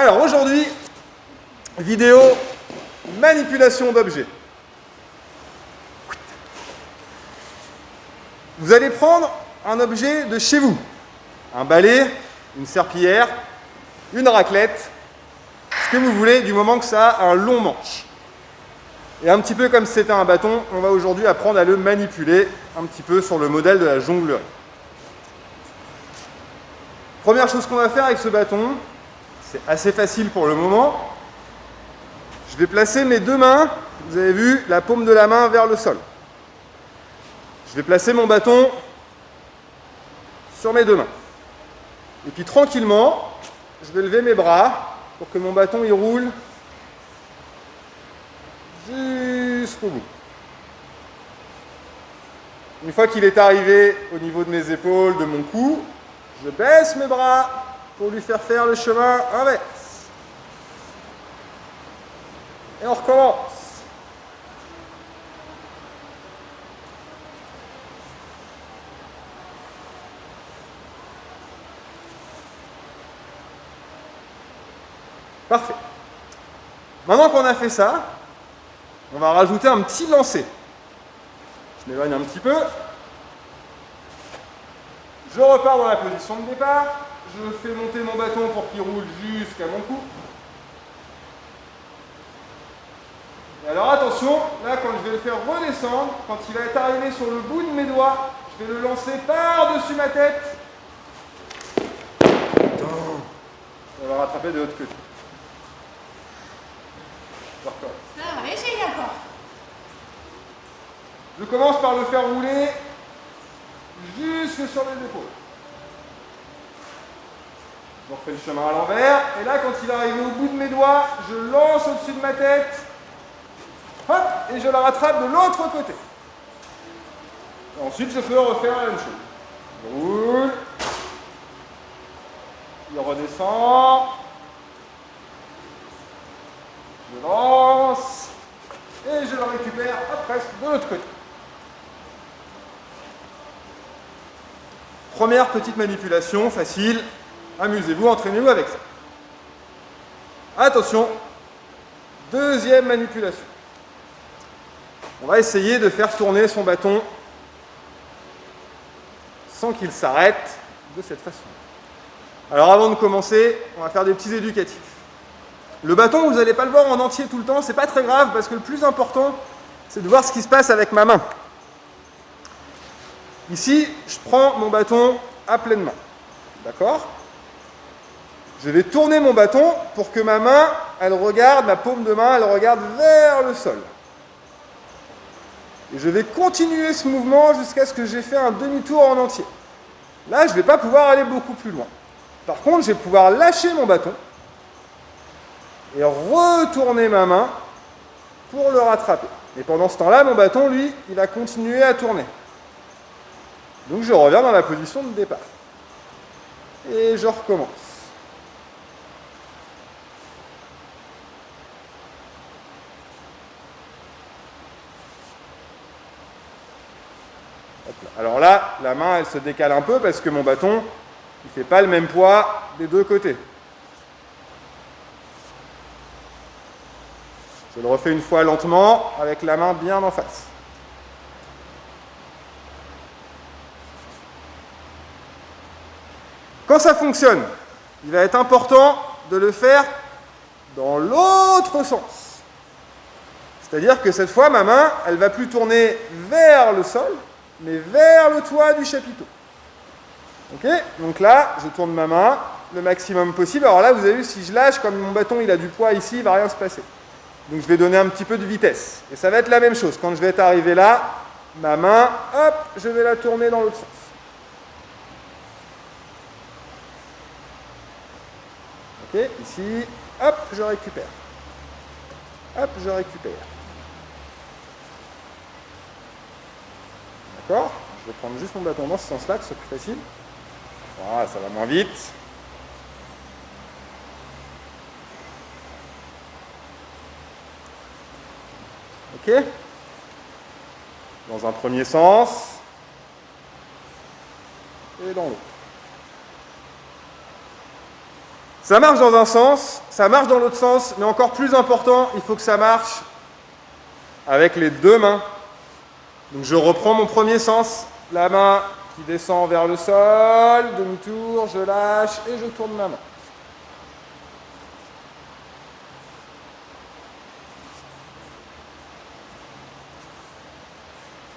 Alors aujourd'hui, vidéo manipulation d'objets. Vous allez prendre un objet de chez vous. Un balai, une serpillière, une raclette, ce que vous voulez du moment que ça a un long manche. Et un petit peu comme si c'était un bâton, on va aujourd'hui apprendre à le manipuler un petit peu sur le modèle de la jonglerie. Première chose qu'on va faire avec ce bâton, c'est assez facile pour le moment. Je vais placer mes deux mains, vous avez vu, la paume de la main vers le sol. Je vais placer mon bâton sur mes deux mains. Et puis tranquillement, je vais lever mes bras pour que mon bâton il roule jusqu'au bout. Une fois qu'il est arrivé au niveau de mes épaules, de mon cou, je baisse mes bras pour lui faire le chemin inverse. Et on recommence. Parfait. Maintenant qu'on a fait ça, on va rajouter un petit lancer. Je m'éloigne un petit peu. Je repars dans la position de départ. Je fais monter mon bâton pour qu'il roule jusqu'à mon cou. Et alors attention, là quand je vais le faire redescendre, quand il va être arrivé sur le bout de mes doigts, je vais le lancer par-dessus ma tête. On va rattraper de l'autre côté. Je commence par le faire rouler jusque sur les épaules. Je refais le chemin à l'envers. Et là, quand il est arrivé au bout de mes doigts, je lance au-dessus de ma tête. Hop, et je la rattrape de l'autre côté. Et ensuite, je peux refaire la même chose. Je roule. Il redescend. Je lance. Et je le récupère, hop, presque de l'autre côté. Première petite manipulation, facile. Amusez-vous, entraînez-vous avec ça. Attention, deuxième manipulation. On va essayer de faire tourner son bâton sans qu'il s'arrête de cette façon. Alors avant de commencer, on va faire des petits éducatifs. Le bâton, vous n'allez pas le voir en entier tout le temps, c'est pas très grave parce que le plus important, c'est de voir ce qui se passe avec ma main. Ici, je prends mon bâton à pleine main. D'accord ? Je vais tourner mon bâton pour que ma main, elle regarde, ma paume de main, elle regarde vers le sol. Et je vais continuer ce mouvement jusqu'à ce que j'ai fait un demi-tour en entier. Là, je ne vais pas pouvoir aller beaucoup plus loin. Par contre, je vais pouvoir lâcher mon bâton et retourner ma main pour le rattraper. Et pendant ce temps-là, mon bâton, lui, il va continuer à tourner. Donc je reviens dans la position de départ. Et je recommence. Alors là, la main, elle se décale un peu parce que mon bâton, il ne fait pas le même poids des deux côtés. Je le refais une fois lentement, avec la main bien en face. Quand ça fonctionne, il va être important de le faire dans l'autre sens. C'est-à-dire que cette fois, ma main, elle ne va plus tourner vers le sol, mais vers le toit du chapiteau. Ok ? Donc là, je tourne ma main le maximum possible. Alors là, vous avez vu, si je lâche, comme mon bâton il a du poids ici, il ne va rien se passer. Donc je vais donner un petit peu de vitesse. Et ça va être la même chose. Quand je vais être arrivé là, ma main, hop, je vais la tourner dans l'autre sens. Ok, ici, hop, je récupère. Hop, je récupère. D'accord ? Je vais prendre juste mon bâton dans ce sens-là, que c'est plus facile. Voilà, ça va moins vite. Ok ? Dans un premier sens. Et dans l'autre. Ça marche dans un sens, ça marche dans l'autre sens, mais encore plus important, il faut que ça marche avec les deux mains. Donc je reprends mon premier sens, la main qui descend vers le sol, demi-tour, je lâche et je tourne ma main.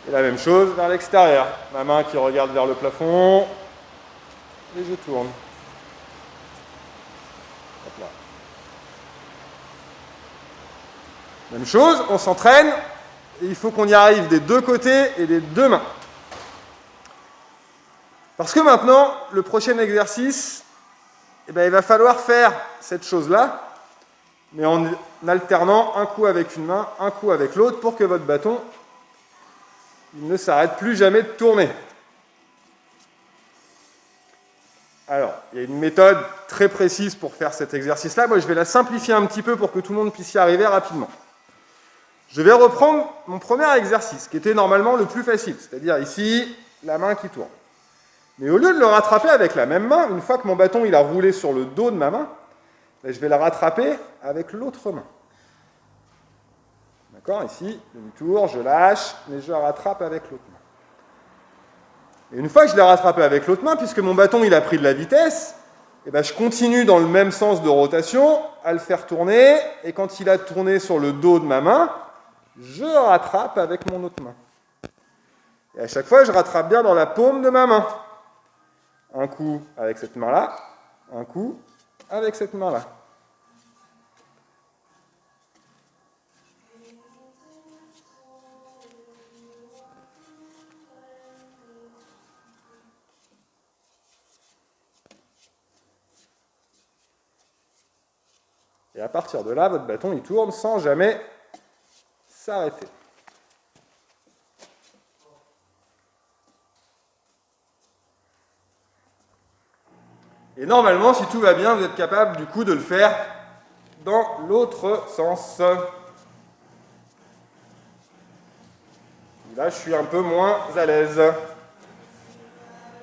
Et la même chose vers l'extérieur. Ma main qui regarde vers le plafond et je tourne. Hop là. Même chose, on s'entraîne et il faut qu'on y arrive des deux côtés et des deux mains. Parce que maintenant, le prochain exercice, il va falloir faire cette chose-là, mais en alternant un coup avec une main, un coup avec l'autre, pour que votre bâton il ne s'arrête plus jamais de tourner. Alors, il y a une méthode très précise pour faire cet exercice-là. Moi, je vais la simplifier un petit peu pour que tout le monde puisse y arriver rapidement. Je vais reprendre mon premier exercice, qui était normalement le plus facile, c'est-à-dire ici, la main qui tourne. Mais au lieu de le rattraper avec la même main, une fois que mon bâton il a roulé sur le dos de ma main, je vais le rattraper avec l'autre main. D'accord, ici, demi-tour, je lâche, mais je rattrape avec l'autre main. Et une fois que je l'ai rattrapé avec l'autre main, puisque mon bâton il a pris de la vitesse, je continue dans le même sens de rotation à le faire tourner, et quand il a tourné sur le dos de ma main, je rattrape avec mon autre main. Et à chaque fois, je rattrape bien dans la paume de ma main. Un coup avec cette main-là, un coup avec cette main-là. Et à partir de là, votre bâton, il tourne sans jamais s'arrêter. Et normalement, si tout va bien, vous êtes capable du coup de le faire dans l'autre sens. Là, je suis un peu moins à l'aise.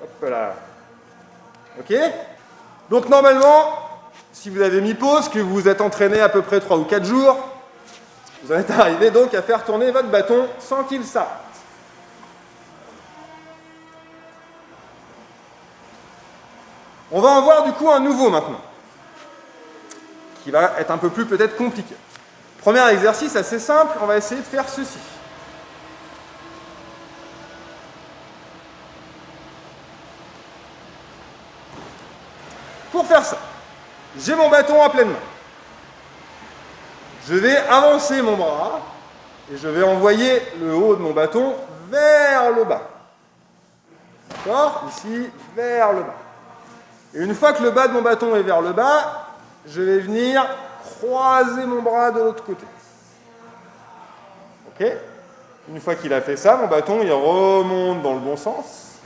Hop là. Ok ? Donc normalement, si vous avez mis pause, que vous vous êtes entraîné à peu près 3 ou 4 jours, vous en êtes arrivé donc à faire tourner votre bâton sans qu'il s'arrête. On va en voir du coup un nouveau maintenant, qui va être un peu plus peut-être compliqué. Premier exercice assez simple, on va essayer de faire ceci. Pour faire ça, j'ai mon bâton à pleine main. Je vais avancer mon bras et je vais envoyer le haut de mon bâton vers le bas. D'accord ? Ici, vers le bas. Et une fois que le bas de mon bâton est vers le bas, je vais venir croiser mon bras de l'autre côté. Ok ? Une fois qu'il a fait ça, mon bâton il remonte dans le bon sens.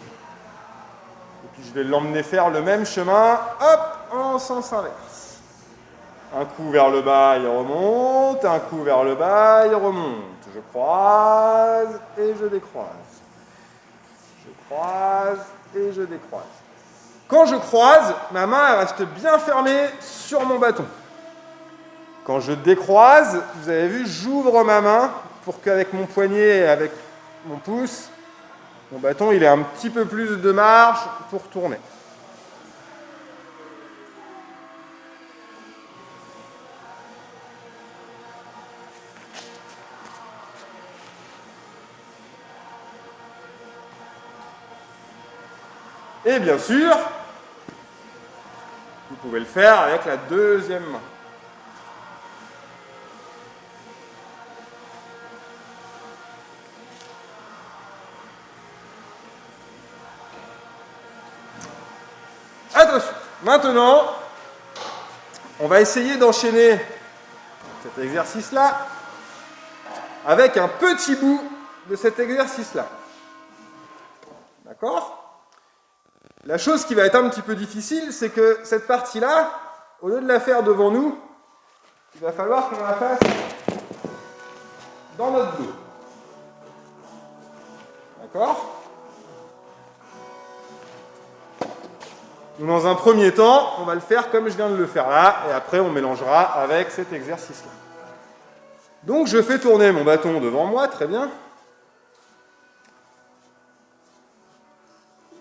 Et puis je vais l'emmener faire le même chemin, hop, en sens inverse. Un coup vers le bas, il remonte, un coup vers le bas, il remonte. Je croise et je décroise. Je croise et je décroise. Quand je croise, ma main elle reste bien fermée sur mon bâton. Quand je décroise, vous avez vu, j'ouvre ma main pour qu'avec mon poignet et avec mon pouce, mon bâton il ait un petit peu plus de marge pour tourner. Et bien sûr, vous pouvez le faire avec la deuxième main. Attention, maintenant, on va essayer d'enchaîner cet exercice-là avec un petit bout de cet exercice-là. D'accord ? La chose qui va être un petit peu difficile, c'est que cette partie-là, au lieu de la faire devant nous, il va falloir qu'on la fasse dans notre dos. D'accord ? Donc, dans un premier temps, on va le faire comme je viens de le faire là, et après on mélangera avec cet exercice-là. Donc je fais tourner mon bâton devant moi, très bien.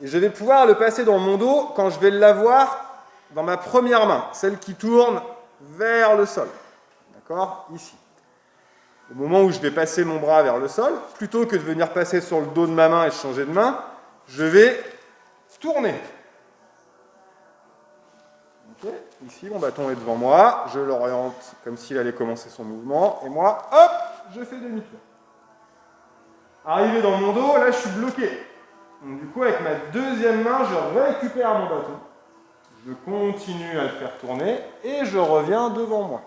Et je vais pouvoir le passer dans mon dos quand je vais l'avoir dans ma première main, celle qui tourne vers le sol. D'accord? Ici. Au moment où je vais passer mon bras vers le sol, plutôt que de venir passer sur le dos de ma main et changer de main, je vais tourner. Okay. Ici, mon bâton est devant moi, je l'oriente comme s'il allait commencer son mouvement, et moi, hop, je fais demi-tour. Arrivé dans mon dos, là, je suis bloqué. Donc, du coup, avec ma deuxième main, je récupère mon bâton, je continue à le faire tourner, et je reviens devant moi.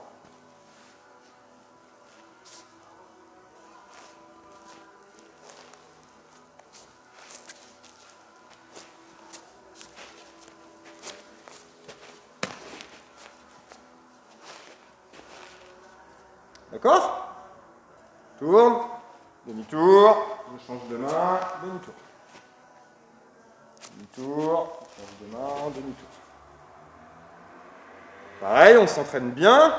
D'accord? Tourne, demi-tour, je change de main, demi-tour. Demi-tour, je change de main, demi-tour. Pareil, on s'entraîne bien.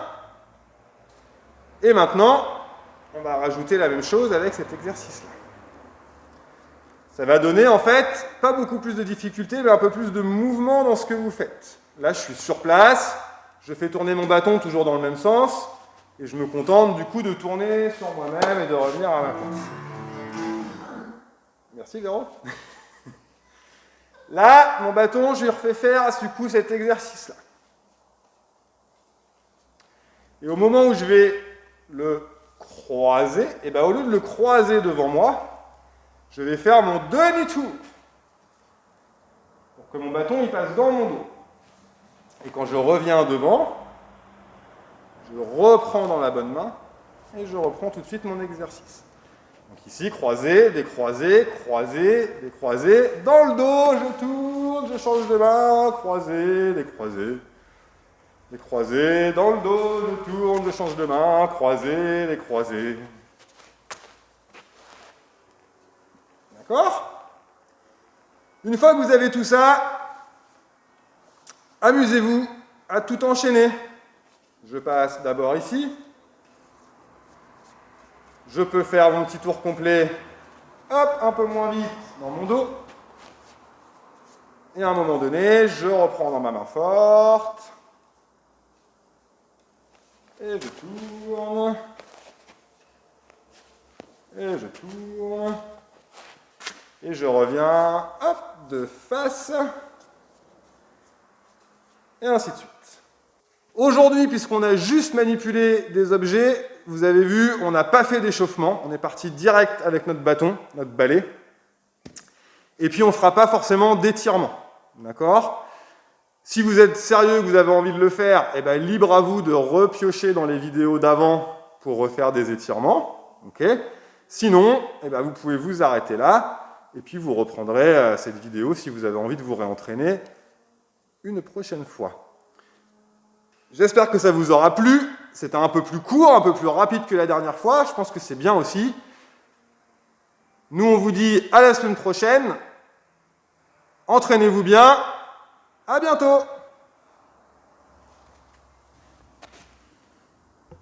Et maintenant, on va rajouter la même chose avec cet exercice-là. Ça va donner en fait pas beaucoup plus de difficulté, mais un peu plus de mouvement dans ce que vous faites. Là, je suis sur place, je fais tourner mon bâton toujours dans le même sens. Et je me contente du coup de tourner sur moi-même et de revenir à ma place. Merci Véro. Là, mon bâton, je lui refais faire du coup cet exercice-là. Et au moment où je vais le croiser, et bien au lieu de le croiser devant moi, je vais faire mon demi-tour. Pour que mon bâton il passe dans mon dos. Et quand je reviens devant, je reprends dans la bonne main et je reprends tout de suite mon exercice. Donc ici, croisé, décroisé, croisé, décroisé. Dans le dos, je tourne, je change de main, croisé, décroisé. Décroisé, dans le dos, je tourne, je change de main, croisé, décroisé. D'accord? Une fois que vous avez tout ça, amusez-vous à tout enchaîner. Je passe d'abord ici. Je peux faire mon petit tour complet, hop, un peu moins vite dans mon dos. Et à un moment donné, je reprends dans ma main forte. Et je tourne. Et je tourne. Et je reviens, hop, de face. Et ainsi de suite. Aujourd'hui, puisqu'on a juste manipulé des objets, vous avez vu, on n'a pas fait d'échauffement. On est parti direct avec notre bâton, notre balai. Et puis, on ne fera pas forcément d'étirement. D'accord? Si vous êtes sérieux, que vous avez envie de le faire, eh ben, libre à vous de repiocher dans les vidéos d'avant pour refaire des étirements. Okay? Sinon, eh ben, vous pouvez vous arrêter là, et puis vous reprendrez cette vidéo si vous avez envie de vous réentraîner une prochaine fois. J'espère que ça vous aura plu. C'était un peu plus court, un peu plus rapide que la dernière fois. Je pense que c'est bien aussi. Nous, on vous dit à la semaine prochaine. Entraînez-vous bien. À bientôt.